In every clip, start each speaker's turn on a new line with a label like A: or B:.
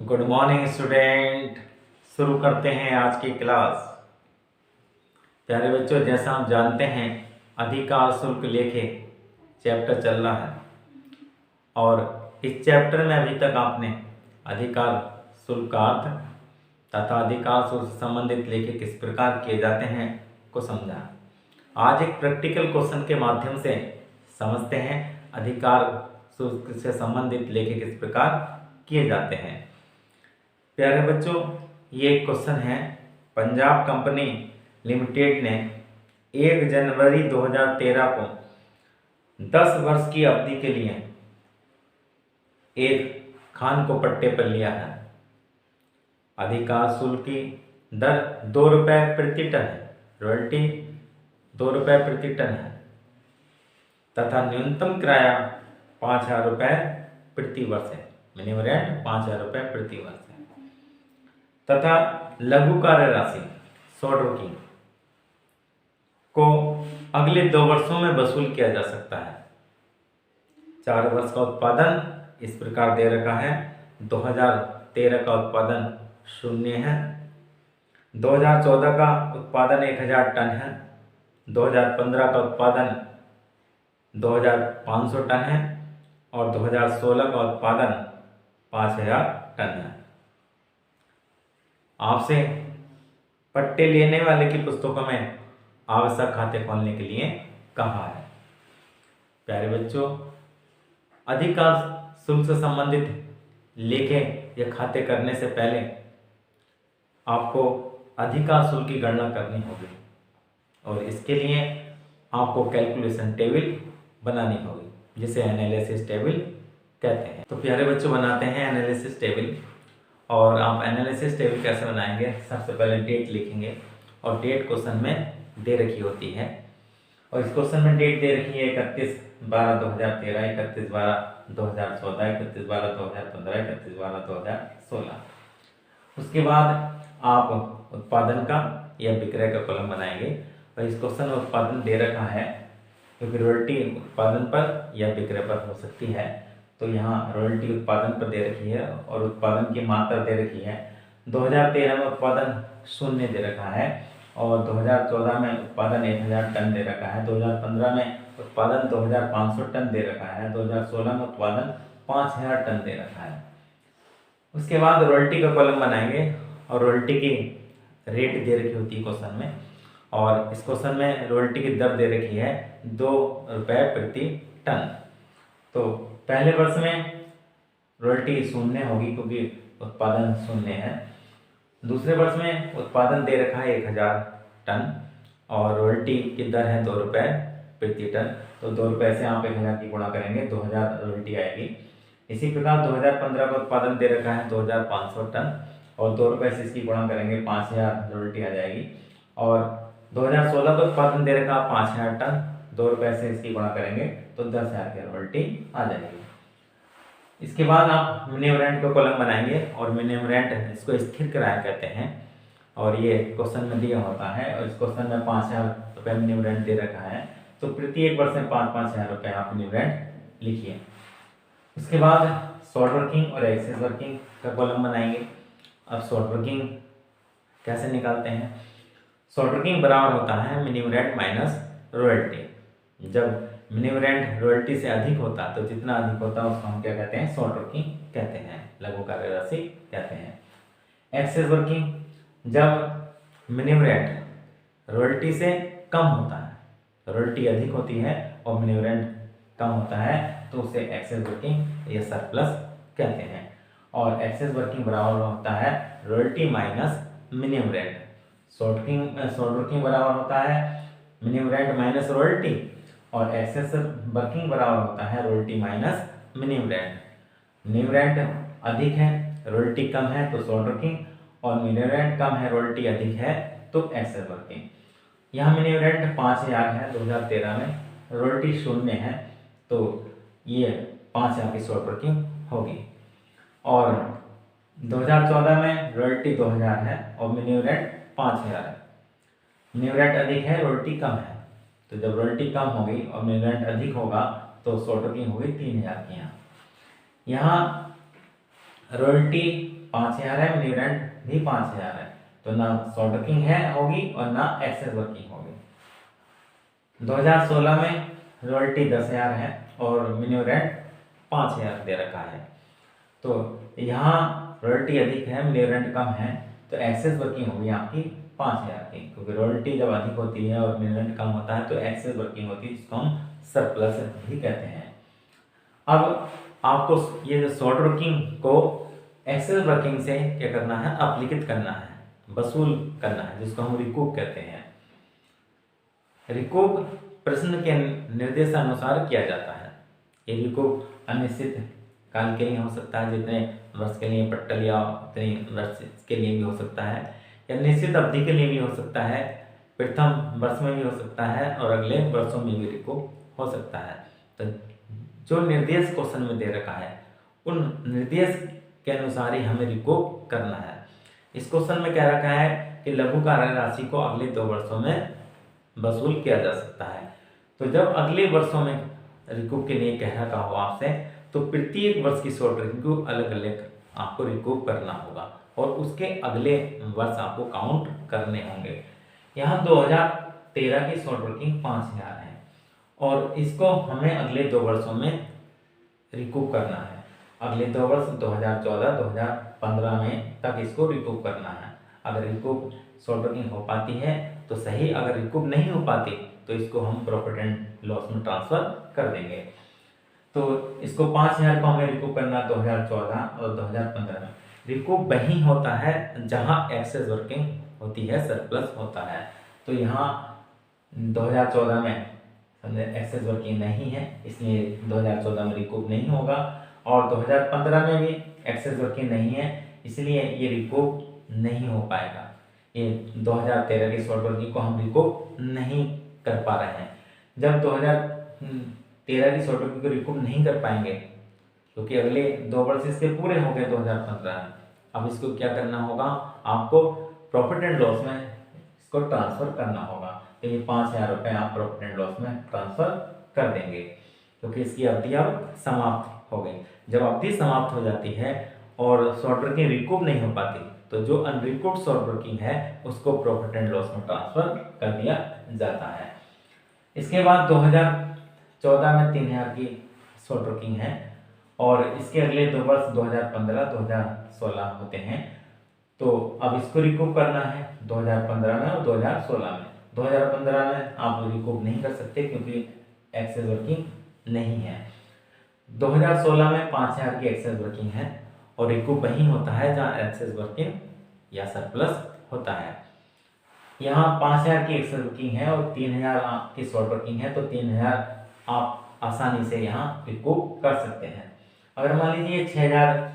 A: Good morning student. शुरू करते हैं आज की क्लास। प्यारे बच्चों, जैसा हम जानते हैं अधिकार शुल्क लेखे चैप्टर चल रहा है और इस चैप्टर में अभी तक आपने अधिकार शुल्क का अर्थ तथा अधिकार शुल्क से संबंधित लेखे किस प्रकार किए जाते हैं को समझा। आज एक प्रैक्टिकल क्वेश्चन के माध्यम से समझते हैं अधिकार शुल्क से संबंधित लेखे किस प्रकार किए जाते हैं। प्यारे बच्चों, ये क्वेश्चन है। पंजाब कंपनी लिमिटेड ने 1 जनवरी 2013 को 10 वर्ष की अवधि के लिए एक खान को पट्टे पर लिया है। अधिकार शुल्क की दर 2 रुपये प्रति टन है, रॉयल्टी 2 रुपये प्रति टन है तथा न्यूनतम किराया 5,000 रुपये प्रति वर्ष है। मिनिमम रेंट 5,000 रुपये प्रति वर्ष है तथा लघु कार्य राशि शॉर्ट वर्किंग को अगले 2 वर्षों में वसूल किया जा सकता है। 4 वर्ष का उत्पादन इस प्रकार दे रखा है। 2013 का उत्पादन 0 है, 2014 का उत्पादन 1,000 टन है, 2015 का उत्पादन 2,500 टन है और 2016 का उत्पादन 5,000 टन है। आपसे पट्टे लेने वाले की पुस्तकों में आवश्यक खाते खोलने के लिए कहा है। प्यारे बच्चों, अधिकार शुल्क से संबंधित लेखे या खाते करने से पहले आपको अधिकार शुल्क की गणना करनी होगी और इसके लिए आपको कैलकुलेशन टेबल बनानी होगी जिसे एनालिसिस टेबल कहते हैं। तो प्यारे बच्चों, बनाते हैं एनालिसिस टेबल। और आप एनालिसिस टेबल कैसे बनाएंगे? सबसे पहले डेट लिखेंगे और डेट क्वेश्चन में दे रखी होती है और इस क्वेश्चन में डेट दे रखी है 31/12/2013, 31/12/2014, 31/12/2015, 31/12/2016। उसके बाद आप उत्पादन का या विक्रय का कॉलम बनाएंगे और इस क्वेश्चन में उत्पादन दे रखा है क्योंकि रॉयल्टी उत्पादन पर या विक्रय पर हो सकती है, तो यहाँ रॉयल्टी उत्पादन पर दे रखी है और उत्पादन की मात्रा दे रखी है। 2013 में उत्पादन 0 दे रखा है और 2014 में उत्पादन 1,000 टन दे रखा है, 2015 में उत्पादन 2,500 टन दे रखा है, 2016 में उत्पादन 5,000 टन दे रखा है। उसके बाद रॉयल्टी का कॉलम बनाएंगे और रॉयल्टी की रेट दे रखी होती है क्वेश्चन में और इस क्वेश्चन में रॉयल्टी की दर दे रखी है 2 रुपये प्रति टन। तो पहले वर्ष में रॉयल्टी 0 होगी क्योंकि उत्पादन 0 है। दूसरे वर्ष में उत्पादन दे रखा है 1,000 टन और रॉयल्टी की दर है 2 रुपये प्रति टन। तो 2 रुपये से आप 1,000 की गुणा करेंगे, 2,000 रॉयल्टी आएगी। इसी प्रकार 2015 का उत्पादन दे रखा है 2,500 टन और 2 रुपये से इसकी गुणा करेंगे, 5,000 रॉयल्टी आ जाएगी। और 2016 का उत्पादन दे रखा 5,000 टन, 2 रुपये से इसकी गुणा करेंगे तो 10,000 की रॉयल्टी आ जाएगी। इसके बाद आप मिनिमम रेंट का कॉलम बनाएंगे और मिनिमम रेंट इसको स्थिर किराया कहते हैं और ये क्वेश्चन में दिया होता है और इस क्वेश्चन में 5,000 रुपये मिनिमम रेंट दे रखा है, तो प्रति एक वर्ष में 5,000 रुपये आप मिनिमम रेंट लिखिए। उसके बाद शॉर्ट वर्किंग और एक्सेस वर्किंग का कॉलम बनाएंगे। अब शॉर्ट वर्किंग कैसे निकालते हैं? शॉर्ट वर्किंग बराबर होता है मिनिमम रेंट माइनस रॉयल्टी। जब मिनिमम रेंट रॉयल्टी से अधिक होता है तो जितना अधिक होता है उसको हम क्या कहते हैं? शॉर्ट वर्किंग कहते हैं, लघु कार्य राशि कहते हैं। एक्सेस वर्किंग जब मिनिमम रेंट रॉयल्टी से कम होता है, रॉयल्टी अधिक होती है और मिनिमम रेंट कम होता है तो उसे एक्सेस वर्किंग या सरप्लस कहते हैं। और एक्सेस वर्किंग बराबर होता है royalty minus minimum rent. Short working बराबर होता है मिनिमम रेंट माइनस रॉयल्टी और एक्सेस वर्किंग बराबर होता है royalty minus minimum rent. Minimum rent अधिक है, रॉयल्टी कम है तो शॉर्ट वर्किंग और मिनिमम रेंट कम है, रॉयल्टी अधिक है तो एक्सेस वर्किंग। यहाँ मिनिमम रेंट 5,000 है 2013 में, रॉयल्टी 0 है तो ये 5,000 की शॉर्ट वर्किंग होगी। और 2014 में रॉयल्टी 2,000 है और मिनिमम रेंट 5,000 है। मिनिमम रेंट अधिक है, रॉयल्टी कम है, तो जब रॉयल्टी कम होगी और मिनिमम रेंट अधिक होगा तो शॉर्ट वर्किंग होगी 3,000 की। यहाँ रॉयल्टी 5,000 है, मिनी रेंट भी 5,000 है, तो ना शॉर्ट वर्किंग है होगी और ना एक्सेस वर्किंग होगी। 2016 में रॉयल्टी 10,000 है और मिनी रेंट 5,000 दे रखा है। तो यहाँ रॉयल्टी अधिक है, मिनी रेंट कम है, तो एक्सेस वर्किंग होगी आपकी 5,000 की, क्योंकि रॉयल्टी जब अधिक होती है और मिनी रेंट कम होता है तो एक्सेस वर्किंग होती है, जिसको हम सरप्लस भी कहते हैं। अब आपको ये जो शॉर्ट वर्किंग को एक्सेस वर्किंग से क्या करना है, अपलिखित करना है, वसूल करना है, जिसको हम रिकूप कहते हैं। रिकूप प्रश्न के निर्देशानुसार किया जाता है। ये रिकूप अनिश्चित काल के लिए हो सकता है, जितने वर्ष के लिए पट्टल या उतने वर्ष के लिए भी हो सकता है, या निश्चित अवधि के लिए भी हो सकता है, प्रथम वर्ष में भी हो सकता है और अगले वर्षों में भी रिकूप हो सकता है। तो जो निर्देश क्वेश्चन में दे रखा है उन निर्देश के अनुसार ही हमें रिकूप करना है। इस क्वेश्चन में क्या रखा है कि लघु कार्य राशि को अगले 2 वर्षों में वसूल किया जा सकता है। तो जब अगले वर्षों में रिकूप के लिए कह रखा हो आपसे, तो प्रत्येक वर्ष की शॉर्ट वर्किंग को अलग अलग आपको रिकूप करना होगा और उसके अगले वर्ष आपको काउंट करने होंगे। यहाँ 2013 की शॉर्ट वर्किंग 5,000 है और इसको हमें अगले 2 वर्षों में रिकूप करना है। अगले 2 वर्ष 2014-2015 में तक इसको रिकूप करना है। अगर रिकूप शॉर्ट वर्किंग हो पाती है तो सही, अगर रिकूप नहीं हो पाती तो इसको हम प्रॉफिट एंड लॉस में ट्रांसफर कर देंगे। तो इसको 5,000 को हमें रिकूप करना 2014 और 2015 में। रिकूप वही होता है जहां एक्सेस वर्किंग होती है, सरप्लस होता है। तो यहाँ 2014 में एक्सेस वर्किंग नहीं है, इसलिए 2014 में रिकूप नहीं होगा, और 2015 में भी एक्सेस वर्किंग नहीं है, इसलिए ये रिकूप नहीं हो पाएगा। ये 2013 की शॉर्ट वर्किंग को हम रिकूप नहीं कर पा रहे हैं। जब 2013 की शॉर्ट वर्किंग को रिकूप नहीं कर पाएंगे, क्योंकि अगले 2 वर्ष इसके पूरे हो गए 2015 में, अब इसको क्या करना होगा, आपको प्रॉफिट एंड लॉस में इसको ट्रांसफर करना होगा। तो ये 5,000 रुपये आप प्रॉफिट एंड लॉस में ट्रांसफर कर देंगे, क्योंकि इसकी अवधि अब समाप्त हो गई। जब अवधि समाप्त हो जाती है और शॉर्ट वर्किंग रिकूप नहीं हो पाती, तो जो अनरिकूप्ड शॉर्ट वर्किंग है उसको प्रॉफिट एंड लॉस में ट्रांसफर कर दिया जाता है। इसके बाद 2014 में 3,000 की शॉर्ट वर्किंग है और इसके अगले 2 वर्ष 2015-2016 होते हैं। तो अब इसको रिकूप करना है 2015 में और 2016 में। 2015 में आप रिकूप नहीं कर सकते क्योंकि एक्सेस वर्किंग नहीं है। 2016 में 5,000 की एक्सेस वर्किंग है और रिकूप वही होता है जहां एक्सेस वर्किंग या सरप्लस होता है। यहाँ 5,000 की एक्सेस वर्किंग है और 3,000 की शॉर्ट वर्किंग है, तो 3,000 आप आसानी से यहाँ रिकूप कर सकते हैं। अगर मान लीजिए 6,000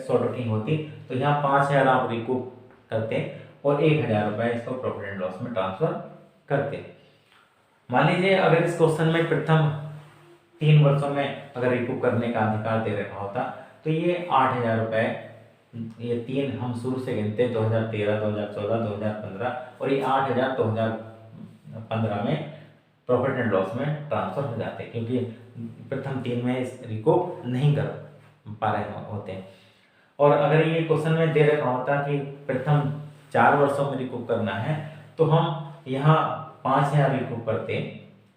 A: शॉर्ट वर्किंग होती तो यहाँ 5,000 आप रिकूप करते और 1,000 रुपये इसको प्रॉफिट एंड लॉस में ट्रांसफर करते। मान लीजिए अगर इस क्वेश्चन में प्रथम 3 वर्षों में अगर रिकूप करने का अधिकार दे रखा होता तो ये 8,000 रुपये, ये 3 हम शुरू से गिनते 2013, 2014, 2015 और ये 8,000 2015 में प्रॉफिट एंड लॉस में ट्रांसफर हो जाते, क्योंकि प्रथम 3 में इस रिकूप नहीं कर पा रहे होते। और अगर ये क्वेश्चन में दे रखा होता कि प्रथम 4 वर्षों में रिकूप करना है तो हम यहाँ 5,000 रिकूप करते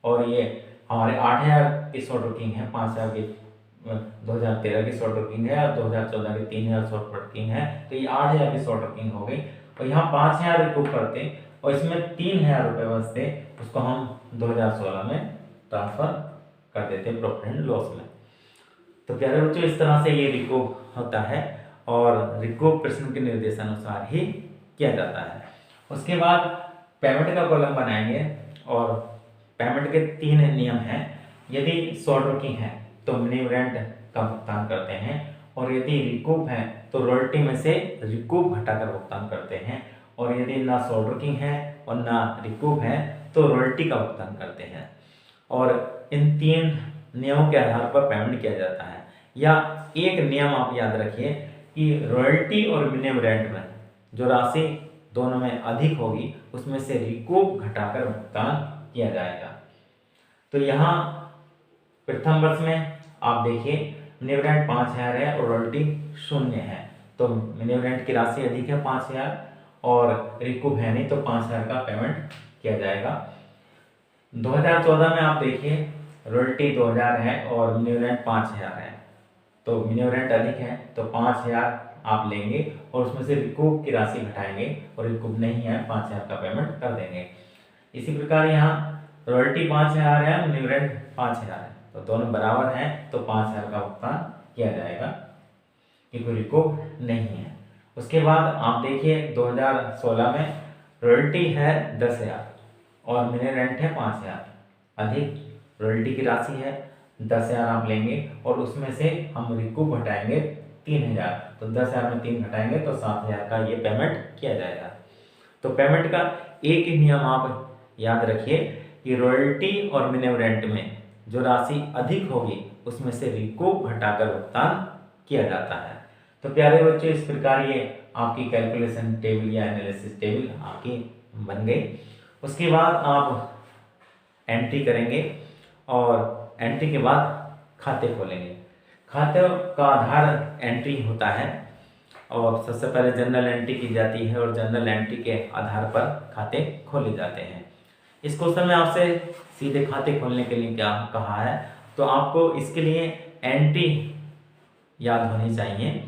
A: और ये हमारे 8,000 की शॉर्ट वर्किंग है, 5,000 की 2013 की शॉर्ट वर्किंग है और 2014 की 3,000 शॉर्ट वर्किंग है, तो ये 8,000 की शॉर्ट वर्किंग हो गई और यहाँ 5,000 रिकूप करते और इसमें 3,000 रुपये बचते, उसको हम 2016 में ट्रांसफर कर देते प्रॉफिट एंड लॉस में। तो प्यारे बच्चों, इस तरह से ये रिकूप होता है और रिकूप प्रश्न के निर्देशानुसार ही किया जाता है। उसके बाद पेमेंट का कॉलम बनाएंगे और पेमेंट के 3 नियम हैं। यदि शॉर्ट वर्किंग है तो मिनिमम रेंट का भुगतान करते हैं और यदि रिकूप है तो रॉयल्टी में से रिकूप घटाकर भुगतान करते हैं, और यदि ना शॉर्ट वर्किंग है और ना रिकूप है तो रॉयल्टी का भुगतान करते हैं। और इन 3 नियमों के आधार पर पेमेंट किया जाता है। या एक नियम आप याद रखिए कि रॉयल्टी और मिनिमम रेंट में जो राशि दोनों में अधिक होगी उसमें से रिकूप घटाकर भुगतान किया जाएगा। तो यहाँ प्रथम वर्ष में आप देखिए मिनिमम रेंट 5,000 है और रॉयल्टी 0 है, तो मिनिमम रेंट की राशि अधिक है 5,000 और रिकूप है नहीं, तो 5,000 का पेमेंट किया जाएगा। 2014 में आप देखिए रॉयल्टी 2,000 है और मिनिमम रेंट 5,000 है, तो मिनिमम रेंट अधिक है तो 5,000 आप लेंगे और उसमें से रिकूप की राशि घटाएंगे और रिकूप नहीं है 5,000 का पेमेंट कर देंगे। इसी प्रकार यहाँ रॉयल्टी 5,000 है, मिनिमम रेंट 5,000 है, तो दोनों बराबर हैं तो 5,000 का भुगतान किया जाएगा क्योंकि रिकूप नहीं है। उसके बाद आप देखिए 2016 में रॉयल्टी है 10,000 और मिनिमम रेंट है 5,000, अधिक रॉयल्टी की राशि है 10,000 आप लेंगे और उसमें से हम रिकूप घटाएंगे 3,000, तो 10,000 में 3 घटाएंगे तो 7,000 का ये पेमेंट किया जाएगा। तो पेमेंट का एक ही नियम आप याद रखिए कि रॉयल्टी और मिनिमम रेंट में जो राशि अधिक होगी उसमें से रिकूप घटाकर भुगतान किया जाता है। तो प्यारे बच्चों, इस प्रकार ये आपकी कैलकुलेशन टेबल या एनालिसिस टेबल आपकी बन गई। उसके बाद आप एंट्री करेंगे और एंट्री के बाद खाते खोलेंगे। खाते का आधार एंट्री होता है और सबसे पहले जनरल एंट्री की जाती है और जनरल एंट्री के आधार पर खाते खोले जाते हैं। इस क्वेश्चन में आपसे सीधे खाते खोलने के लिए क्या कहा है, तो आपको इसके लिए एंट्री याद होनी चाहिए,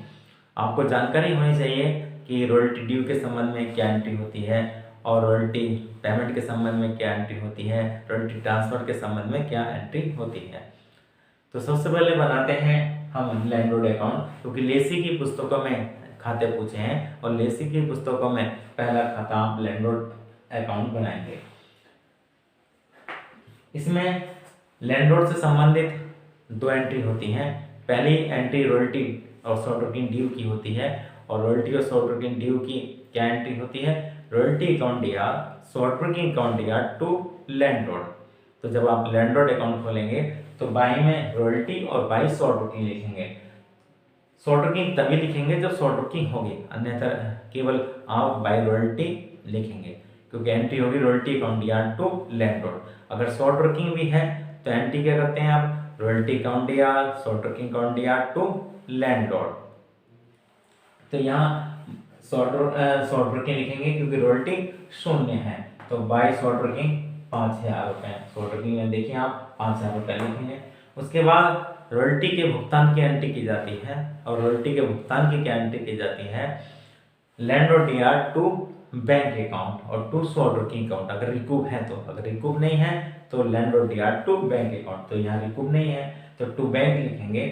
A: आपको जानकारी होनी चाहिए कि रॉयल्टी ड्यू के संबंध में क्या एंट्री होती है और रॉयल्टी पेमेंट के संबंध में क्या एंट्री होती है, रॉयल्टी ट्रांसफर के संबंध में क्या एंट्री होती है। तो सबसे पहले बनाते हैं हम लैंडलॉर्ड अकाउंट, क्योंकि लेसी की पुस्तकों में खाते पूछे हैं और लेसी की पुस्तकों में पहला खाता आप लैंडलॉर्ड अकाउंट बनाएंगे। इसमें लैंडलॉर्ड से संबंधित 2 एंट्री होती हैं। पहली एंट्री रॉयल्टी और शॉर्ट वर्किंग ड्यू की होती है और रॉयल्टी और शॉर्ट वर्किंग ड्यू की क्या एंट्री होती है, रॉयल्टी अकाउंट या शॉर्ट वर्किंग अकाउंट या टू लैंडलॉर्ड। तो जब आप लैंडलॉर्ड अकाउंट खोलेंगे तो बाई में रॉयल्टी और बाई शॉर्ट वर्किंग लिखेंगे। शॉर्ट वर्किंग तभी लिखेंगे जब शॉर्ट वर्किंग होगी, अन्यथा केवल आप बाई रॉयल्टी लिखेंगे क्योंकि एंट्री होगी रॉयल्टी अकाउंट या टू लैंडलॉर्ड। अगर शॉर्ट वर्किंग भी है तो एंट्री क्या करते हैं आप, रॉयल्टी अकाउंट या शॉर्ट वर्किंग अकाउंट या टू लैंडलॉर्ड। तो यहाँ शॉर्ट वर्किंग लिखेंगे क्योंकि रॉयल्टी 0 है, तो बाई शॉर्ट वर्किंग 5,000 रुपये। शॉर्ट वर्किंग में देखिए आप 5,000 रुपये लिखेंगे। उसके बाद रॉयल्टी के भुगतान की एंट्री की जाती है और रॉयल्टी के भुगतान की क्या एंट्री की जाती है, लैंडलॉर्ड या टू बैंक अकाउंट और टू शॉर्ट वर्किंग अकाउंट अगर रिकूप है तो, अगर रिकूप नहीं है तो लैंडलॉर्ड या टू बैंक अकाउंट। तो यहाँ रिकूप नहीं है तो टू बैंक लिखेंगे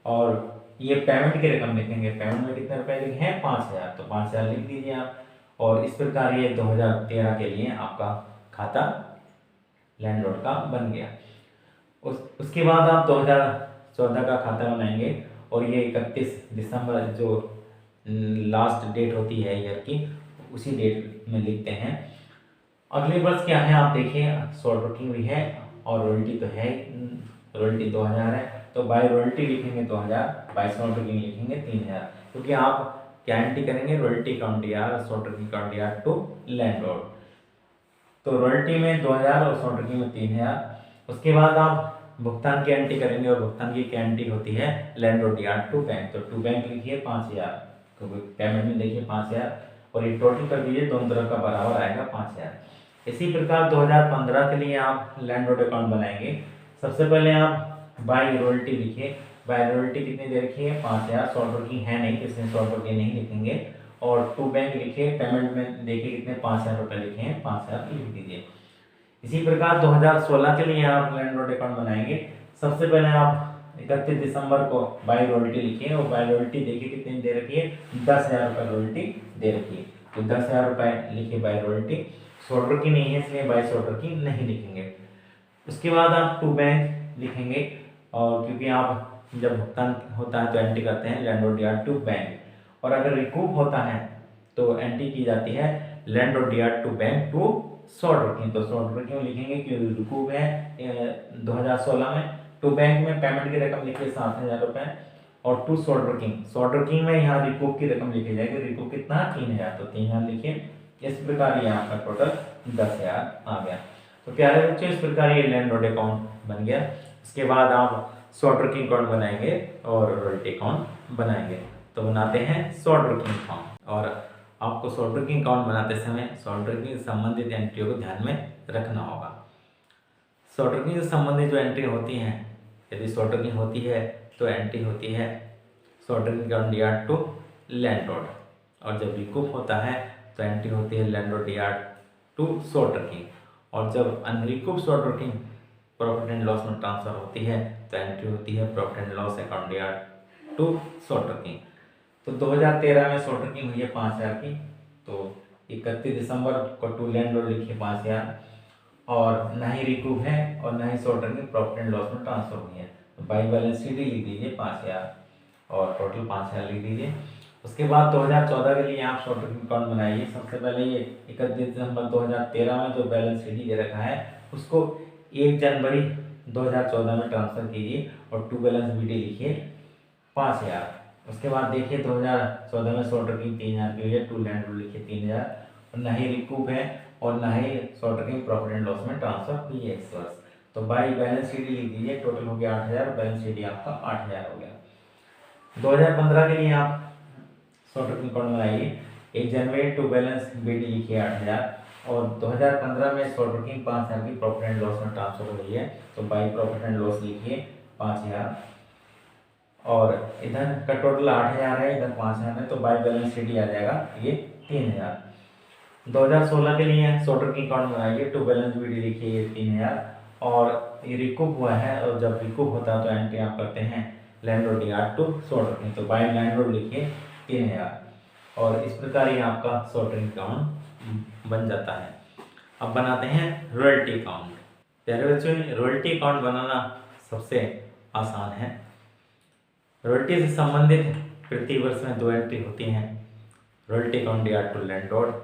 A: और ये पेमेंट की रकम लिखेंगे। पेमेंट में कितने रुपए लिखे हैं, 5,000, तो 5,000 लिख दीजिए आप। और इस प्रकार ये 2013 के लिए आपका खाता लैंडलॉर्ड का बन गया। उसके बाद आप 2014 का खाता बनाएंगे और ये 31 दिसंबर जो लास्ट डेट होती है ईयर की, उसी डेट में लिखते हैं। अगले वर्ष क्या है आप देखिए, शॉर्ट वर्किंग भी है और रॉयल्टी तो है, रॉयल्टी 2,000 है तो बाय रॉयल्टी लिखेंगे 2,000, बाय शॉर्ट वर्किंग लिखेंगे 3,000, क्योंकि आप क्या एंट्री करेंगे, रॉयल्टी अकाउंट या शॉर्ट वर्किंग अकाउंट या टू लैंडलॉर्ड। तो रॉयल्टी में 2,000 और शॉर्ट वर्किंग में 3,000। उसके बाद आप भुगतान की एंट्री करेंगे और भुगतान की क्या एंट्री होती है, लैंडलॉर्ड या टू बैंक। तो टू बैंक लिखिए 5,000, क्योंकि पेमेंट में देखिए 5,000 और ये टोटल कर दीजिए, दोनों तरफ का बराबर आएगा 5,000। इसी प्रकार 2015 के लिए आप लैंडलॉर्ड अकाउंट बनाएंगे। सबसे पहले आप बाय रॉयल्टी लिखिए। बाय रॉयल्टी कितनी दे रखी है, 5,000। शॉर्ट वर्किंग है नहीं, इसलिए शॉर्ट वर्किंग नहीं लिखेंगे। और टू बैंक लिखिए, पेमेंट में देखिए कितने 5,000 रुपये लिखे हैं, 5,000 लिख दीजिए। इसी प्रकार 2016 के लिए आप लैंडलॉर्ड अकाउंट बनाएंगे। सबसे पहले आप 31 दिसंबर को बाय रॉयल्टी लिखिए और बाय रॉयल्टी देखिए कितनी दे रखी है, 10,000 रुपये रॉयल्टी दे रखी है, तो 10,000 रुपये लिखिए बाय रॉयल्टी। शॉर्ट वर्किंग नहीं है इसलिए बाय शॉर्ट वर्किंग नहीं लिखेंगे। उसके बाद आप टू बैंक लिखेंगे और क्योंकि आप जब भुगतान होता है तो एंट्री करते हैं लैंडलॉर्ड या टू बैंक, और अगर रिकूप होता है तो एंट्री की जाती है लैंडलॉर्ड या to bank to short working. तो शॉर्ट वर्किंग लिखेंगे क्योंकि रिकूप है 2016 में। टू बैंक में पेमेंट की रकम लिखिए 7,000 रुपये और टू शॉर्ट वर्किंग में यहाँ रिकूप की रकम लिखी जाएगी। रिकूप कितना, 3,000, तो 3,000 लिखिए। इस प्रकार यहाँ का टोटल 10,000 आ गया। तो प्यारे बच्चों, इस प्रकार ये लैंडलॉर्ड अकाउंट बन गया। इसके बाद आप शॉर्ट वर्किंग अकाउंट बनाएंगे और रॉयल्टी अकाउंट बनाएंगे। तो बनाते हैं शॉर्ट वर्किंग अकाउंट। और आपको शॉर्ट वर्किंग अकाउंट बनाते समय शॉर्ट वर्किंग से संबंधित एंट्रियों को ध्यान में रखना होगा। शॉर्ट वर्किंग से संबंधित जो एंट्री होती हैं, यदि शॉर्ट वर्किंग होती है तो एंट्री होती है short working account yard to landlord, और जब रिकूप होता है तो एंट्री होती है landlord yard to short working, और जब unrecoup short working profit and loss में ट्रांसफर होती है तो एंट्री होती है profit and loss account yard to short working. तो 2013 में शॉर्ट वर्किंग हुई है 5000 की, तो 31 दिसंबर को टू लैंडलॉर्ड लिखिए 5000, और ना ही रिकूप है और ना ही short working profit and loss में ट्रांसफर हुई है, तो बाई बैलेंस शीट लिख दीजिए 5000 और टोटल 5000 लिख दीजिए। उसके बाद 2014 के लिए आप शॉर्ट वर्किंग अकाउंट बनाइए। सबसे पहले ये 31 दिसंबर 2013 में जो बैलेंस शीट दे रखा है उसको 1 जनवरी 2014 में ट्रांसफर कीजिए और टू बैलेंस बीडी लिखिए 5000। उसके बाद देखिए 2014 में शॉर्ट वर्किंग 3000 की हुई है, टू लैंडलॉर्ड लिखिए 3000, और ना ही रिकूप है और ना ही short working profit and loss में ट्रांसफर हुई है इस वर्ष। तो बाई बैलेंस शीट लिख दीजिए, टोटल हो गया 8000, बैलेंस शीट आपका 8000 हो गया। 2015 के लिए आप शॉर्ट वर्किंग अकाउंट बनाइए। 1 जनवरी टू बैलेंस बीडी लिखिए 8000, और 2015 में शॉर्ट वर्किंग 5000 की प्रॉफिट एंड लॉस में ट्रांसफर हुई है, तो बाई प्रॉफिट एंड लॉस लिखिए 5000, और इधर का टोटल 8000 है, इधर 5000 है, तो बाई बैलेंस शीट आ जाएगा ये 3000। 2016 के लिए शॉर्ट वर्किंग अकाउंट बनाइए, टू बैलेंस बीडी लिखिए ये 3000, और ये रिकूप हुआ है, और जब रिकूप होता है तो एंट्री आप करते हैं landlord yard to short working, तो बाई लैंडलॉर्ड लिखिए 3000, और इस प्रकार ये आपका शॉर्ट वर्किंग अकाउंट बन जाता है। अब बनाते हैं रॉयल्टी अकाउंट। प्यारे बच्चों, रॉयल्टी अकाउंट बनाना सबसे आसान है। रॉयल्टी से संबंधित प्रति वर्ष में 2 एंट्री होती हैं, royalty account yard to landlord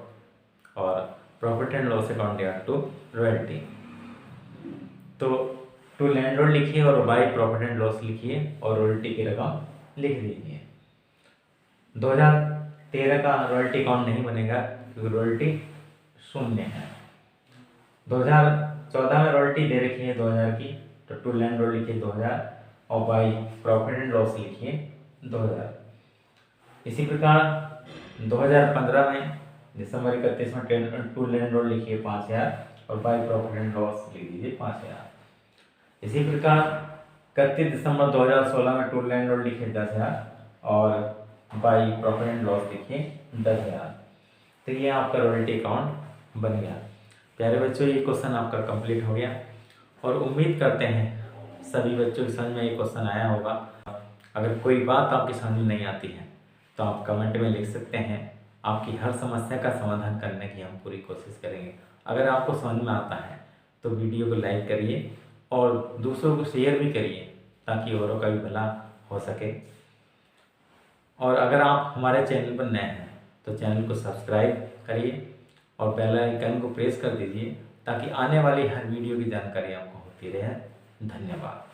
A: और profit and loss account yard to royalty. तो टू लैंडलॉर्ड लिखिए और बाई प्रॉफिट एंड लॉस लिखिए और रॉयल्टी की रकम लिख दीजिए। 2013 का रॉयल्टी अकाउंट नहीं बनेगा क्योंकि रॉयल्टी 0 है। 2014 में रॉयल्टी दे रखी है 2000 की, तो टू लैंडलॉर्ड लिखिए 2000 और बाई प्रॉफिट एंड लॉस लिखिए 2000। इसी प्रकार 2015 में दिसंबर 31 में टू लैंडलॉर्ड लिखिए 5000 और बाई प्रॉफिट एंड लॉस लिख दीजिए 5000। इसी प्रकार 31 दिसंबर 2016 में टू लैंडलॉर्ड लिखिए 10000 और बाई प्रॉफिट एंड लॉस लिखिए 10000। तो ये आपका रॉयल्टी अकाउंट बन गया। प्यारे बच्चों, ये क्वेश्चन आपका कंप्लीट हो गया और उम्मीद करते हैं सभी बच्चों की समझ में ये क्वेश्चन आया होगा। अगर कोई बात आपकी समझ में नहीं आती है तो आप कमेंट में लिख सकते हैं। आपकी हर समस्या का समाधान करने की हम पूरी कोशिश करेंगे। अगर आपको समझ में आता है तो वीडियो को लाइक करिए और दूसरों को शेयर भी करिए ताकि औरों का भी भला हो सके। और अगर आप हमारे चैनल पर नए हैं तो चैनल को सब्सक्राइब करिए और बेल आइकन को प्रेस कर दीजिए ताकि आने वाली हर वीडियो की जानकारी आपको होती रहे। धन्यवाद।